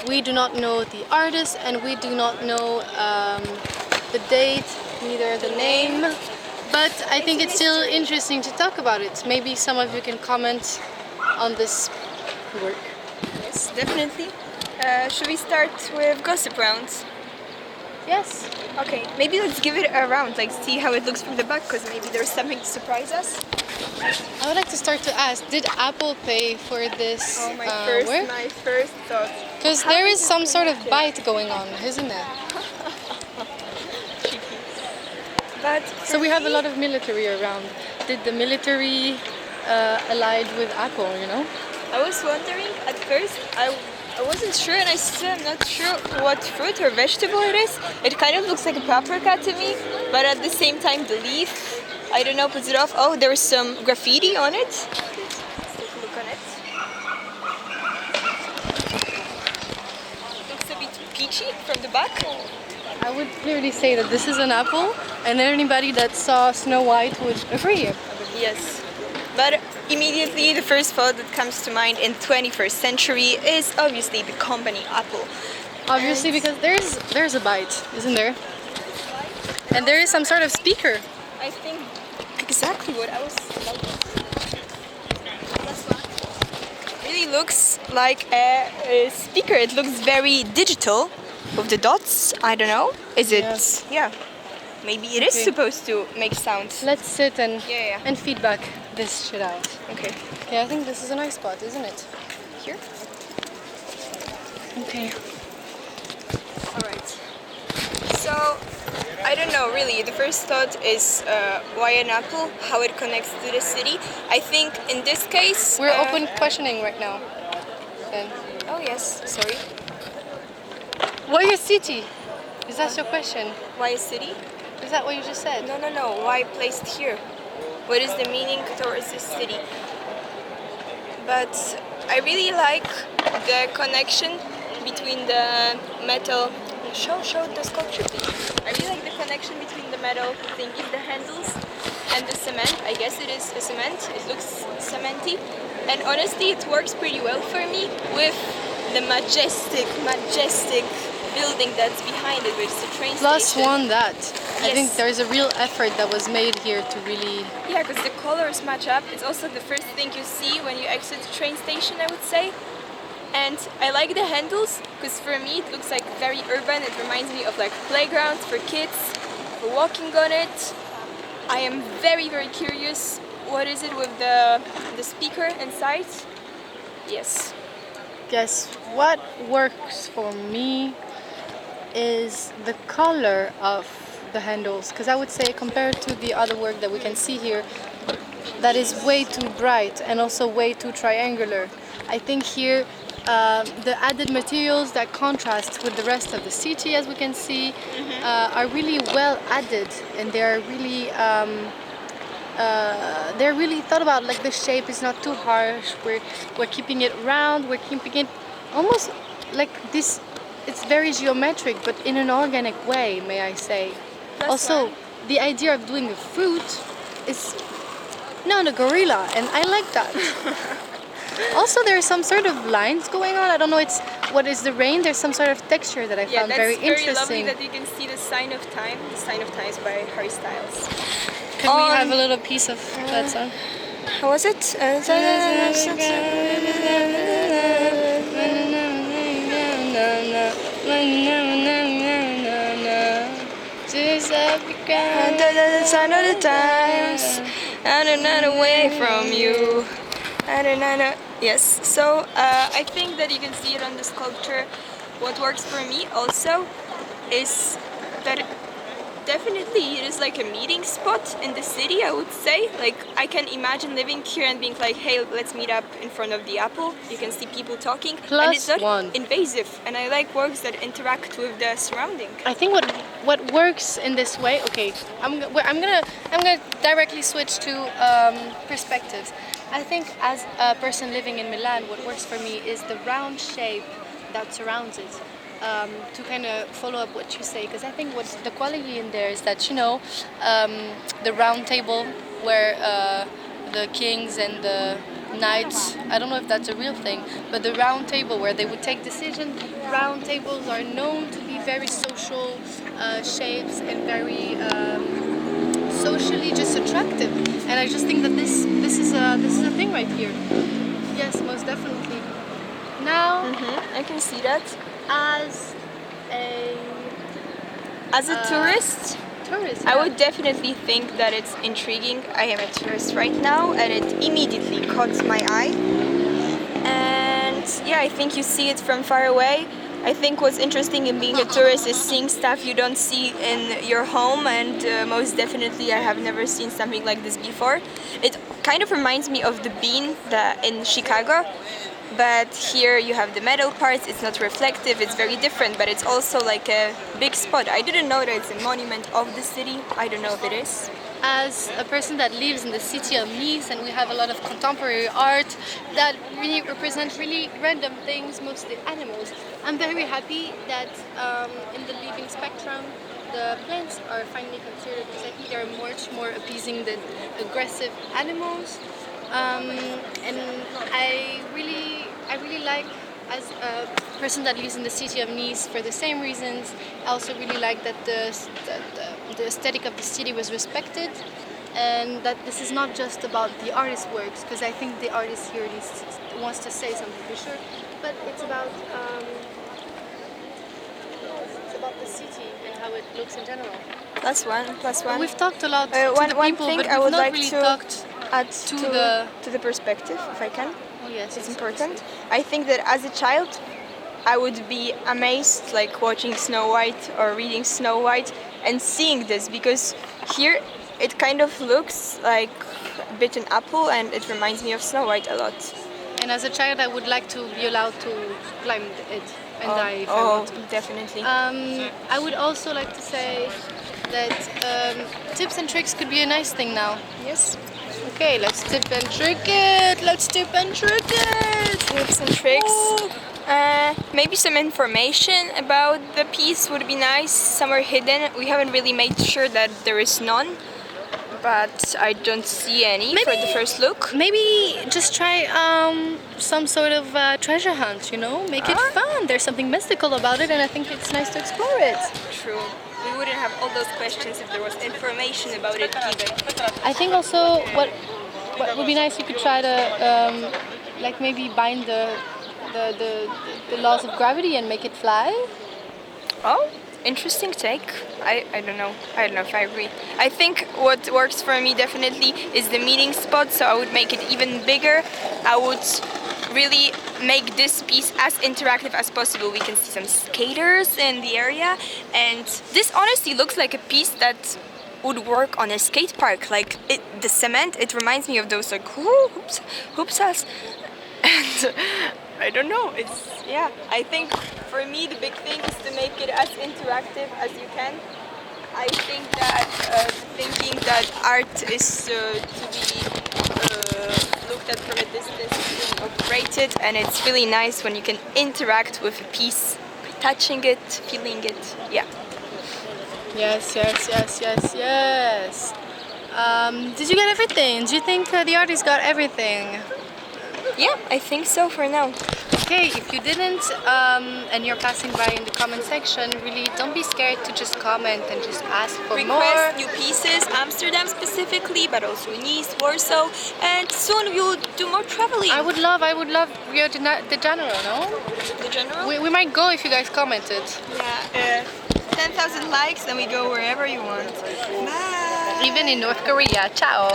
We do not know the artist, and we do not know the date, neither the name. But I think it's still interesting to talk about it. Maybe some of you can comment on this work. Yes, definitely. Should we start with gossip rounds? Yes. Okay, maybe let's give it a round, like see how it looks from the back, because maybe there's something to surprise us. I would like to start to ask, did Apple pay for this Oh, work? my first thought. Because there is some sort of bite going on, isn't there? But So we have a lot of military around. Did the military allied with Apple, you know? I was wondering at first, I wasn't sure, and I still am not sure what fruit or vegetable it is. It kind of looks like a paprika to me, but at the same time the leaf, I don't know, puts it off. Oh, there's some graffiti on it. Let's take a look on it. Looks a bit peachy from the back. I would clearly say that this is an apple, and anybody that saw Snow White would agree. Yes. But immediately the first thought that comes to mind in 21st century is obviously the company Apple. Obviously, And because there's a bite, isn't there? And there is some sort of speaker. I think exactly what I was about. Really looks like a speaker. It looks very digital with the dots. I don't know. Is it? Yes. Yeah. Maybe it is Okay. supposed to make sounds. Let's sit and Yeah. and feedback this shit out. Okay. Okay, I think this is a nice spot, isn't it? Here. Okay. All right. So, I don't know really. The first thought is why an apple? How it connects to the city. I think in this case We're open questioning right now. Then. Oh yes. Sorry. Why a city? Is that your question? Why a city? Is that what you just said? No. Why placed here? What is the meaning towards this city? But I really like the connection between the metal. Show the sculpture, please. I really like the connection between the metal thingy, the handles, and the cement. I guess it is a cement. It looks cementy, and honestly, it works pretty well for me with the majestic building that's behind it, which is the train Plus station. one that. I Yes. think there's a real effort that was made here to really. Yeah, because the colors match up. It's also the first thing you see when you exit the train station, I would say. And I like the handles because for me it looks like very urban. It reminds me of like playgrounds for kids, for walking on it. I am very curious. What is it with the speaker inside? Yes. Guess what works for me is the color of the handles, because I would say compared to the other work that we can see here, that is way too bright and also way too triangular. I think here the added materials that contrast with the rest of the city, as we can see, are really well added, and they're really thought about. Like the shape is not too harsh. We're keeping it round. We're keeping it almost like this. It's very geometric, but in an organic way, may I say. That's Also, fine. the idea of doing a fruit is not a gorilla, and I like that. Also, there's some sort of lines going on. I don't know. What is the rain? There's some sort of texture that I Yeah, found that's very very lovely interesting. that you can see the sign of time. The sign of time is by Harry Styles. Can we have a little piece of that song? How was it? Under the sign of the times, and not away from you. Yes, so I think that you can see it on the sculpture. What works for me also is that definitely it is like a meeting spot in the city, I would say. Like I can imagine living here and being like, hey, let's meet up in front of the Apple. You can see people talking, Plus and it's not one. invasive. And I like works that interact with the surrounding. I think what works in this way. Okay, I'm gonna directly switch to perspectives. I think as a person living in Milan, what works for me is the round shape that surrounds it. To kind of follow up what you say, because I think what's the quality in there is that the round table where the kings and night. I don't know if that's a real thing, but the round table where they would take decisions. Round tables are known to be very social shapes and very socially just attractive. And I just think that this is a thing right here. Yes, most definitely. Now, I can see that. as a As a tourist, tourist, I would definitely think that it's intriguing. I am a tourist right now, and it immediately caught my eye. And yeah, I think you see it from far away. I think what's interesting in being a tourist is seeing stuff you don't see in your home, and most definitely I have never seen something like this before. It kind of reminds me of the bean in Chicago, but here you have the metal parts. It's not reflective, it's very different, but it's also like a big spot. I didn't know that it's a monument of the city. I don't know if it is. As a person that lives in the city of Nice, and we have a lot of contemporary art that really represent really random things, mostly animals, I'm very happy that in the living spectrum the plants are finally considered, because I think they're much more appeasing than aggressive animals. And I really like, as a person that lives in the city of Nice, for the same reasons, I also really like that the aesthetic of the city was respected, and that this is not just about the artist's works, because I think the artist here wants to say something for sure, but it's about the city and how it looks in general. Plus one. We've talked a lot to the One people, thing but I we've would not like really to talked add to the perspective, if I can. Oh yes, It's important. I think that as a child, I would be amazed, like watching Snow White or reading Snow White and seeing this, because here it kind of looks like a bitten apple, and it reminds me of Snow White a lot. And as a child, I would like to be allowed to climb it and die if I want to. Definitely. I would also like to say that tips and tricks could be a nice thing now. Yes. Okay, let's tip and trick it. Let's tip and trick it. Tips and tricks. Maybe some information about the piece would be nice. Some are hidden. We haven't really made sure that there is none, but I don't see any for the first look. Maybe just try some sort of treasure hunt, Make it fun. There's something mystical about it, and I think it's nice to explore it. True. We wouldn't have all those questions if there was information about it either. I think also what would be nice, you could try to like maybe bind the laws of gravity and make it fly. Oh, interesting take. I don't know. I don't know if I agree. I think what works for me definitely is the meeting spot, so I would make it even bigger. I would really make this piece as interactive as possible. We can see some skaters in the area, and this honestly looks like a piece that would work on a skate park. Like the cement, it reminds me of those like hoopsas. And I don't know. I think for me the big thing is to make it as interactive as you can. I think that thinking that art is to be looked at from a distance is really overrated, and it's really nice when you can interact with a piece by touching it, feeling it. Yeah. Yes. Did you get everything? Do you think the artist got everything? Yeah, I think so for now. Okay, if you didn't and you're passing by in the comment section, really don't be scared to just comment and just ask for more. Request new pieces, Amsterdam specifically, but also Nice, Warsaw, and soon we will do more traveling. I would love Rio de Janeiro, no? The general? We might go if you guys commented. Yeah, 10,000 likes, then we go wherever you want. Bye! Even in North Korea. Ciao!